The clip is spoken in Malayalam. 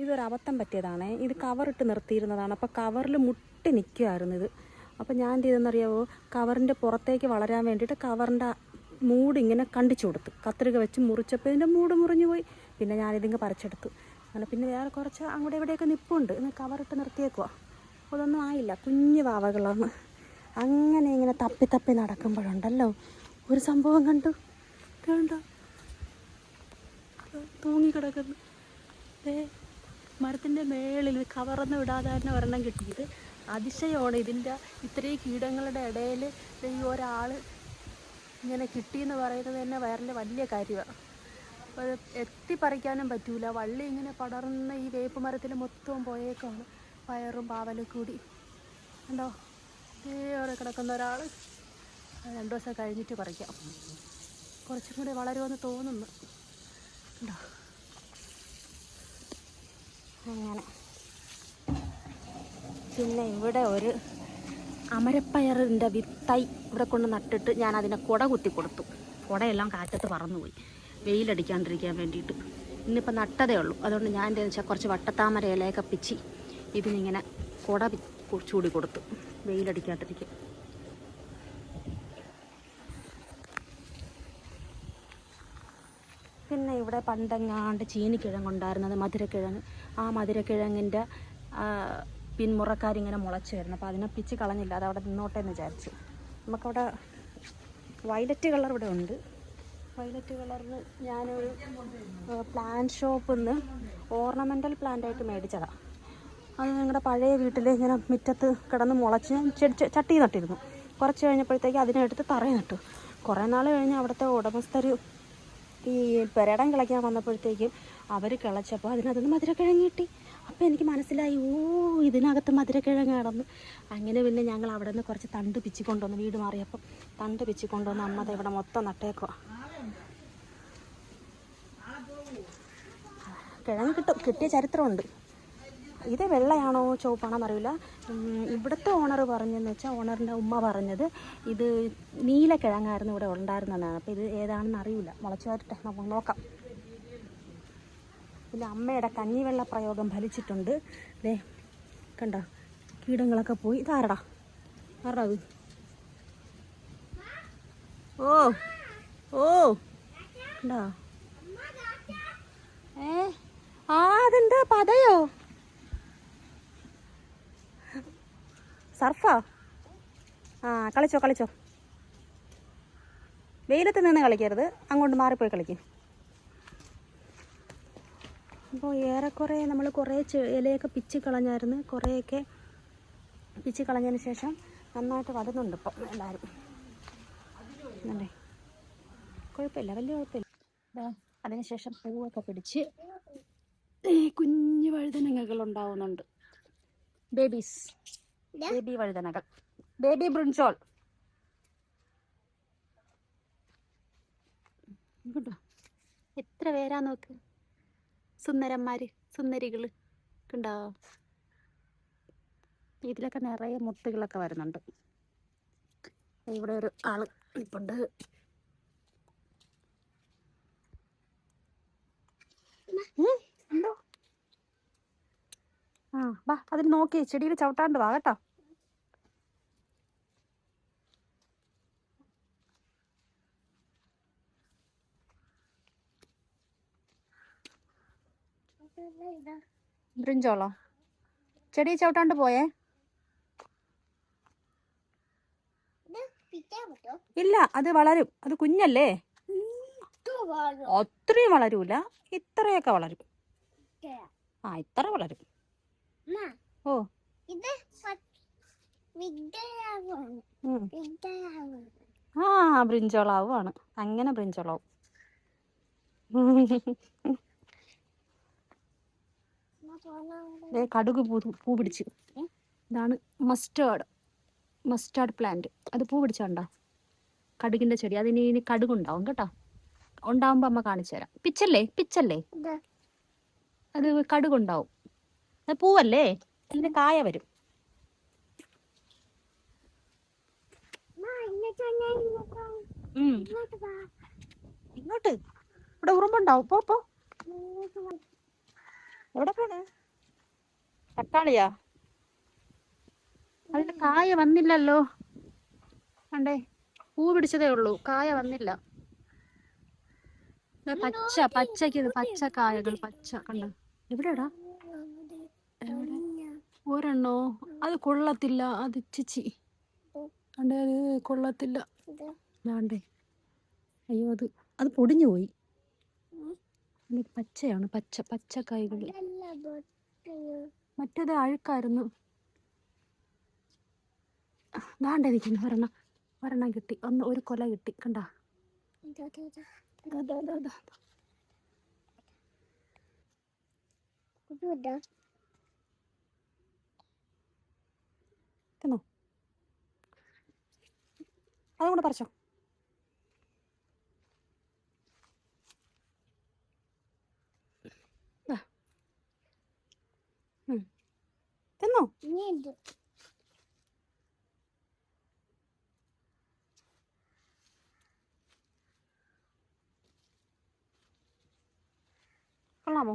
ഇതൊരു അബദ്ധം പറ്റിയതാണ്. ഇത് കവറിട്ട് നിർത്തിയിരുന്നതാണ്. അപ്പോൾ കവറിൽ മുട്ടി നിൽക്കുമായിരുന്നു ഇത്. അപ്പോൾ ഞാൻ എന്ത് ചെയ്തെന്നറിയാവോ, കവറിൻ്റെ പുറത്തേക്ക് വളരാൻ വേണ്ടിയിട്ട് കവറിൻ്റെ മൂട് ഇങ്ങനെ കണ്ടിച്ചു കൊടുത്തു. കത്രിക വെച്ച് മുറിച്ചപ്പോൾ ഇതിൻ്റെ മൂട് മുറിഞ്ഞു പോയി. പിന്നെ ഞാനിതിങ്ങ് പറിച്ചെടുത്തു. അങ്ങനെ പിന്നെ വേറെ കുറച്ച് അങ്ങോട്ട് ഇവിടെയൊക്കെ നിൽപ്പുണ്ട്. ഇന്ന് കവറിട്ട് നിർത്തിയേക്കുക. അതൊന്നും ആയില്ല, കുഞ്ഞു വാവകളാണ്. അങ്ങനെ ഇങ്ങനെ തപ്പി തപ്പി നടക്കുമ്പോഴുണ്ടല്ലോ ഒരു സംഭവം കണ്ടോ, തൂങ്ങിക്കിടക്കുന്നു. മരത്തിൻ്റെ മേളിൽ കവറൊന്നും വിടാതെ തന്നെ ഒരെണ്ണം കിട്ടിയത് അതിശയമാണ്. ഇതിൻ്റെ ഇത്രയും കീടങ്ങളുടെ ഇടയിൽ ഈ ഒരാൾ ഇങ്ങനെ കിട്ടിയെന്ന് പറയുന്നത് തന്നെ വലിയ കാര്യമാണ്. അപ്പോൾ അത് എത്തിപ്പറിക്കാനും പറ്റൂല. വള്ളി ഇങ്ങനെ പടർന്ന് ഈ വേപ്പ് മരത്തിൽ മൊത്തവും പോയേക്കാണ്. പയറും പാവലും കൂടി ഉണ്ടോ. അവിടെ കിടക്കുന്ന ഒരാൾ 2 ദിവസം കഴിഞ്ഞിട്ട് പറിക്കാം. കുറച്ചും കൂടി വളരുമെന്ന് തോന്നുന്നു. ഉണ്ടോ അങ്ങനെ. പിന്നെ ഇവിടെ ഒരു അമരപ്പയറിൻ്റെ വിത്തൈ ഇവിടെ കൊണ്ട് നട്ടിട്ട് ഞാൻ അതിനെ കുട കുത്തി കൊടുത്തു. കുടയെല്ലാം കാറ്റത്ത് പറന്നുപോയി, വെയിലടിക്കാണ്ടിരിക്കാൻ വേണ്ടിയിട്ട്. ഇന്നിപ്പോൾ നട്ടതേ ഉള്ളൂ. അതുകൊണ്ട് ഞാൻ എന്താണെന്ന് വെച്ചാൽ കുറച്ച് വട്ടത്താമര ഇലയൊക്കെ പിച്ചി ഇതിനിങ്ങനെ കുട ചൂടി കൊടുത്തു, വെയിലടിക്കാണ്ടിരിക്കും. പിന്നെ ഇവിടെ പണ്ടെങ്ങാണ്ട് ചീനിക്കിഴങ്ങുണ്ടായിരുന്നത്, മധുരക്കിഴങ്ങ്. ആ മധുരക്കിഴങ്ങിൻ്റെ പിന്മുറക്കാരിങ്ങനെ മുളച്ച് വരുന്നു. അപ്പോൾ അതിനെ പിച്ച് കളഞ്ഞില്ല, അത് അവിടെ നിന്നോട്ടെ എന്ന് വിചാരിച്ചു. നമുക്കവിടെ വയലറ്റ് കളർ ഇവിടെ ഉണ്ട്. വയലറ്റ് കളറിന് ഞാനൊരു പ്ലാന്റ് ഷോപ്പിൽ നിന്ന് ഓർണമെൻ്റൽ പ്ലാന്റായിട്ട് മേടിച്ചതാണ്. അത് ഞങ്ങളുടെ പഴയ വീട്ടിൽ ഇങ്ങനെ മുറ്റത്ത് കിടന്ന് മുളച്ച് ചട്ടി നട്ടിരുന്നു. കുറച്ച് കഴിഞ്ഞപ്പോഴത്തേക്ക് അതിനെടുത്ത് തറയിൽ നട്ടു. കുറേ നാൾ കഴിഞ്ഞ് അവിടുത്തെ ഉടമസ്ഥർ ഈ പെരടം കിളയ്ക്കാൻ വന്നപ്പോഴത്തേക്കും അവർ കിളച്ചപ്പോൾ അതിനകത്ത് മധുരക്കിഴങ്ങ് കിട്ടി. അപ്പോൾ എനിക്ക് മനസ്സിലായി, ഇതിനകത്ത് മധുരക്കിഴങ്ങ് കിടന്നു. അങ്ങനെ പിന്നെ ഞങ്ങൾ അവിടെ നിന്ന് കുറച്ച് തണ്ട് പിച്ചി കൊണ്ടുവന്ന്, വീട് മാറിയപ്പം തണ്ട് പിച്ചി കൊണ്ടുവന്ന് അമ്മ ഇവിടെ മൊത്തം നട്ടേക്കുക. കിഴങ്ങ് കിട്ടിയ ചരിത്രമുണ്ട്. ഇത് വെള്ളയാണോ ചുവപ്പാണോ എന്നറിയില്ല. ഇവിടുത്തെ ഓണർ പറഞ്ഞതെന്ന് വെച്ചാൽ, ഓണറിൻ്റെ ഉമ്മ പറഞ്ഞത് ഇത് നീലക്കിഴങ്ങായിരുന്നു ഇവിടെ ഉണ്ടായിരുന്നതാണ്. അപ്പോൾ ഇത് ഏതാണെന്ന് അറിയില്ല. മുളച്ചു വരട്ടെ, നമുക്ക് നോക്കാം. പിന്നെ അമ്മയുടെ കഞ്ഞിവെള്ള പ്രയോഗം ഫലിച്ചിട്ടുണ്ട്. ദേ കണ്ടോ, കീടങ്ങളൊക്കെ പോയി. ഇതാരടാ അത്? ഓ കണ്ടോ? അതെന്താ പതയോ? സർഫാ? കളിച്ചോ. വെയിലത്ത് നിന്ന് കളിക്കരുത്, അങ്ങോട്ട് മാറിപ്പോയി കളിക്കും. അപ്പോൾ ഏറെക്കുറെ നമ്മൾ കുറേ ഇലയൊക്കെ പിച്ച് കളഞ്ഞായിരുന്നു. കുറേയൊക്കെ പിച്ച് കളഞ്ഞതിന് ശേഷം നന്നായിട്ട് വരുന്നുണ്ട് ഇപ്പം എല്ലാവരും. അല്ലേ, കുഴപ്പമില്ല, വലിയ കുഴപ്പമില്ല. അതിനുശേഷം പൂവൊക്കെ പിടിച്ച് കുഞ്ഞു വഴുതനങ്ങകൾ ഉണ്ടാവുന്നുണ്ട്. ബേബി വഴുതനകൾ, ബേബി ബ്രിഞ്ചോൾ. കേട്ടോ, എത്ര പേരാ നോക്ക്, സുന്ദരന്മാര്, സുന്ദരികള് കണ്ടോ. ഇതിലൊക്കെ നിറയെ മുത്തുകളൊക്കെ വരുന്നുണ്ട്. ഇവിടെ ഒരു ആള് ഇപ്പുണ്ട്. ഉണ്ടോ? വാ, അതിന് നോക്കി ചെടിയിൽ ചവിട്ടാണ്ട് വാ കേട്ടോ. ബ്രിഞ്ചോളോ? ചെടി ചവിട്ടാണ്ട് പോയേ? ഇല്ല, അത് വളരും. അത് കുഞ്ഞല്ലേ, ഒത്തിരിയും വളരൂല, ഇത്രയൊക്കെ വളരും. ഇത്ര വളരും. ഓ, ബ്രിഞ്ചോളാവുമാണ്. അങ്ങനെ ബ്രിഞ്ചോളാവും. കടുക് പൂ പിടിച്ച്. ഇതാണ് മസ്റ്റാർഡ് പ്ലാന്റ്. അത് പൂ പിടിച്ചോണ്ടോ, കടുകിന്റെ ചെടി. അതിന് ഇനി കടുകുണ്ടാവും കേട്ടോ. ഉണ്ടാവുമ്പോ അമ്മ കാണിച്ചു തരാം. പിച്ചല്ലേ അത് കടുകുണ്ടാവും. അത് പൂവല്ലേ, അതിന്റെ കായ വരും. ഇങ്ങോട്ട്, ഇവിടെ ഉറുമ്പുണ്ടാവും. പോ. എവിടെ പോണ്? തക്കാളിയാ? അതിന്റെ കായ വന്നില്ലല്ലോ. കണ്ടേ, പൂ പിടിച്ചതേ ഉള്ളൂ, കായ വന്നില്ല. ദേ പച്ച പച്ചക്ക് പച്ച കായകൾ, പച്ച കണ്ട. എവിടെടാ? എവിടെ? ഒരെണ്ണോ? അത് കൊള്ളത്തില്ല, അത് ചിച്ചി കണ്ടേ, അത് കൊള്ളത്തില്ല. വേണ്ടേ? അയ്യോ, അത് അത് പൊടിഞ്ഞു പോയി. പച്ചയാണ്, പച്ച പച്ചക്കായകൾ. മറ്റേത് അഴുക്കായിരുന്നു. ദാണ്ടേ നിൽക്കുന്നു ഒരെണ്ണം. ഒരെണ്ണം കിട്ടി, ഒരു കൊല കിട്ടി. കണ്ട. തിന്നോ, അതും കൂടെ പറിച്ചോ. തിന്നോ. കൊള്ളാമോ?